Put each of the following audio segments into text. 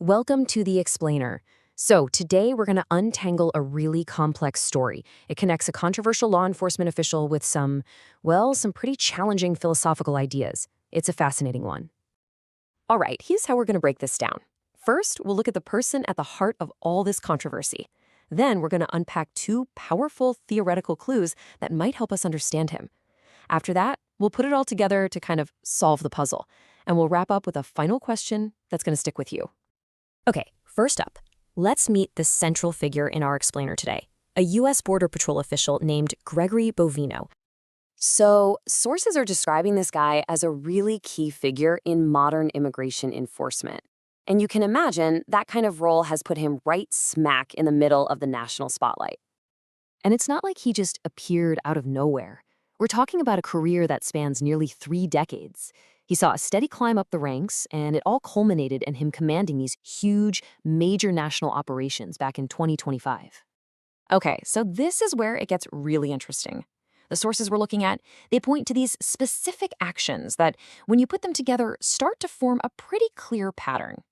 Welcome to The Explainer. So, today we're going to untangle a really complex story. It connects a controversial law enforcement official with some pretty challenging philosophical ideas. It's a fascinating one. All right, here's how we're going to break this down. First, we'll look at the person at the heart of all this controversy. Then, we're going to unpack two powerful theoretical clues that might help us understand him. After that, we'll put it all together to kind of solve the puzzle. And we'll wrap up with a final question that's going to stick with you. Okay, first up, let's meet the central figure in our explainer today, a U.S. Border Patrol official named Gregory Bovino. So, sources are describing this guy as a really key figure in modern immigration enforcement. And you can imagine that kind of role has put him right smack in the middle of the national spotlight. And it's not like he just appeared out of nowhere. We're talking about a career that spans nearly 3 decades. He saw a steady climb up the ranks, and it all culminated in him commanding these huge, major national operations back in 2025. Okay, so this is where it gets really interesting. The sources we're looking at, they point to these specific actions that, when you put them together, start to form a pretty clear pattern.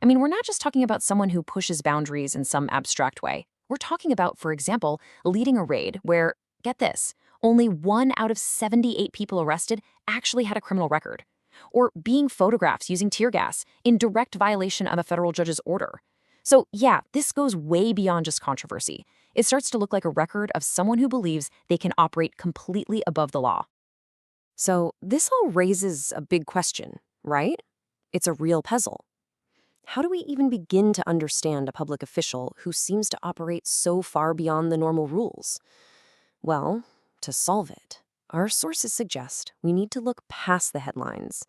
I mean, we're not just talking about someone who pushes boundaries in some abstract way. We're talking about, for example, leading a raid where, get this, only 1 out of 78 people arrested actually had a criminal record. Or being photographed using tear gas in direct violation of a federal judge's order. So yeah, this goes way beyond just controversy. It starts to look like a record of someone who believes they can operate completely above the law. So this all raises a big question, right? It's a real puzzle. How do we even begin to understand a public official who seems to operate so far beyond the normal rules? Well, to solve it, our sources suggest we need to look past the headlines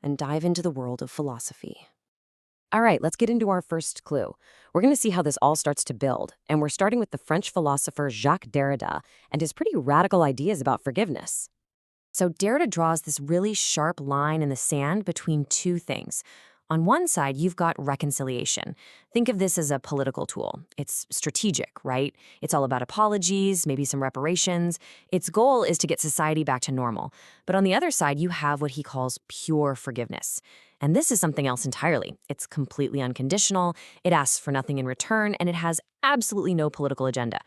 and dive into the world of philosophy. All right, let's get into our first clue. We're going to see how this all starts to build, and we're starting with the French philosopher Jacques Derrida and his pretty radical ideas about forgiveness. So Derrida draws this really sharp line in the sand between two things. On one side, you've got reconciliation. Think of this as a political tool. It's strategic, right? It's all about apologies, maybe some reparations. Its goal is to get society back to normal. But on the other side, you have what he calls pure forgiveness. And this is something else entirely. It's completely unconditional, it asks for nothing in return, and it has absolutely no political agenda.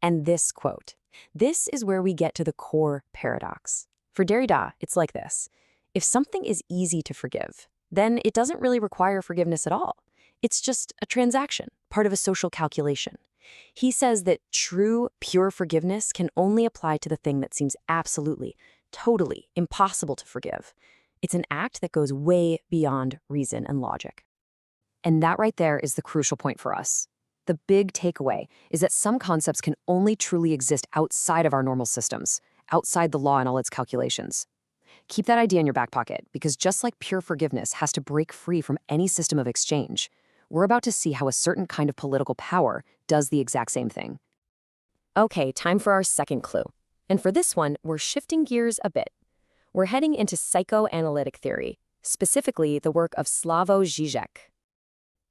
And this quote, this is where we get to the core paradox. For Derrida, it's like this. If something is easy to forgive, then it doesn't really require forgiveness at all. It's just a transaction, part of a social calculation. He says that true, pure forgiveness can only apply to the thing that seems absolutely, totally impossible to forgive. It's an act that goes way beyond reason and logic. And that right there is the crucial point for us. The big takeaway is that some concepts can only truly exist outside of our normal systems, outside the law and all its calculations. Keep that idea in your back pocket, because just like pure forgiveness has to break free from any system of exchange, we're about to see how a certain kind of political power does the exact same thing. Okay, time for our second clue. And for this one, we're shifting gears a bit. We're heading into psychoanalytic theory, specifically the work of Slavoj Žižek.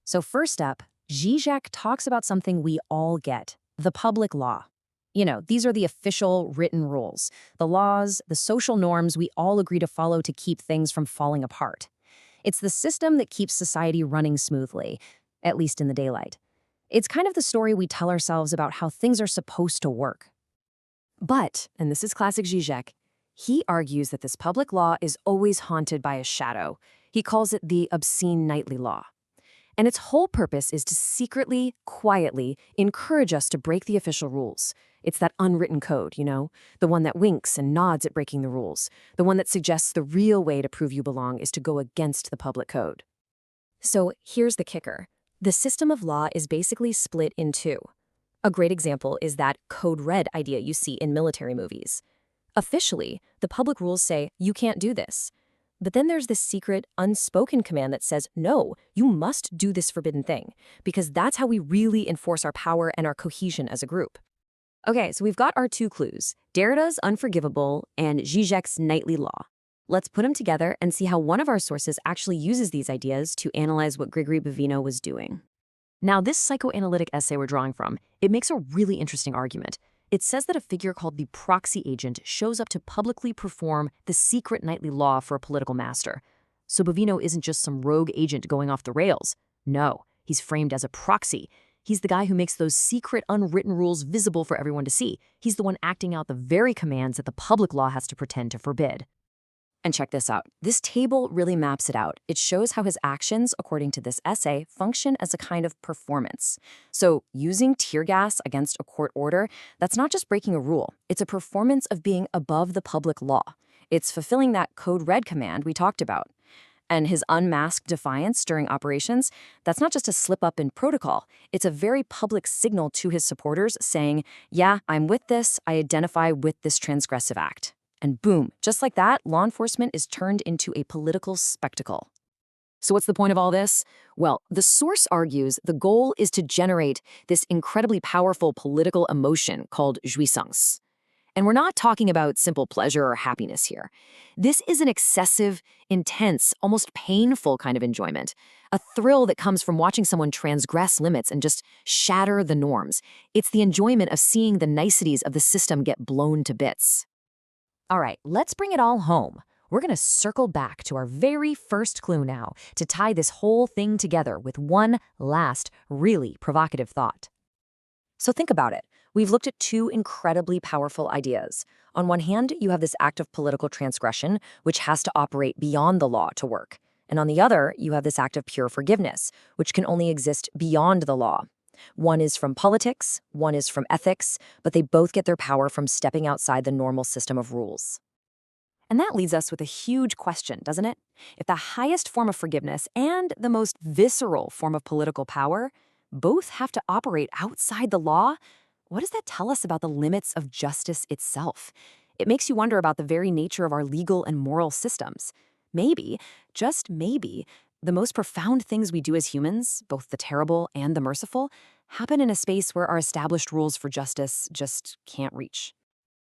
So first up, Žižek talks about something we all get, the public law. You know, these are the official written rules, the laws, the social norms we all agree to follow to keep things from falling apart. It's the system that keeps society running smoothly, at least in the daylight. It's kind of the story we tell ourselves about how things are supposed to work. But, and this is classic Žižek, he argues that this public law is always haunted by a shadow. He calls it the obscene nightly law. And its whole purpose is to secretly, quietly encourage us to break the official rules. It's that unwritten code, you know, the one that winks and nods at breaking the rules, the one that suggests the real way to prove you belong is to go against the public code. So here's the kicker. The system of law is basically split in two. A great example is that code red idea you see in military movies. Officially, the public rules say, you can't do this. But then there's this secret, unspoken command that says, no, you must do this forbidden thing, because that's how we really enforce our power and our cohesion as a group. Okay, so we've got our two clues, Derrida's Unforgivable and Žižek's Nightly Law. Let's put them together and see how one of our sources actually uses these ideas to analyze what Gregory Bovino was doing. Now, this psychoanalytic essay we're drawing from, it makes a really interesting argument. It says that a figure called the proxy agent shows up to publicly perform the secret nightly law for a political master. So Bovino isn't just some rogue agent going off the rails. No, he's framed as a proxy. He's the guy who makes those secret, unwritten rules visible for everyone to see. He's the one acting out the very commands that the public law has to pretend to forbid. And check this out. This table really maps it out. It shows how his actions, according to this essay, function as a kind of performance. So using tear gas against a court order, that's not just breaking a rule. It's a performance of being above the public law. It's fulfilling that code red command we talked about. And his unmasked defiance during operations, that's not just a slip up in protocol. It's a very public signal to his supporters saying, yeah, I'm with this, I identify with this transgressive act. And boom, just like that, law enforcement is turned into a political spectacle. So what's the point of all this? Well, the source argues the goal is to generate this incredibly powerful political emotion called jouissance. And we're not talking about simple pleasure or happiness here. This is an excessive, intense, almost painful kind of enjoyment, a thrill that comes from watching someone transgress limits and just shatter the norms. It's the enjoyment of seeing the niceties of the system get blown to bits. All right, let's bring it all home. We're going to circle back to our very first clue now to tie this whole thing together with one last, really provocative thought. So think about it. We've looked at two incredibly powerful ideas. On one hand, you have this act of political transgression, which has to operate beyond the law to work. And on the other, you have this act of pure forgiveness, which can only exist beyond the law. One is from politics, one is from ethics, but they both get their power from stepping outside the normal system of rules. And that leaves us with a huge question, doesn't it? If the highest form of forgiveness and the most visceral form of political power both have to operate outside the law, what does that tell us about the limits of justice itself? It makes you wonder about the very nature of our legal and moral systems. Maybe, just maybe, the most profound things we do as humans, both the terrible and the merciful, happen in a space where our established rules for justice just can't reach.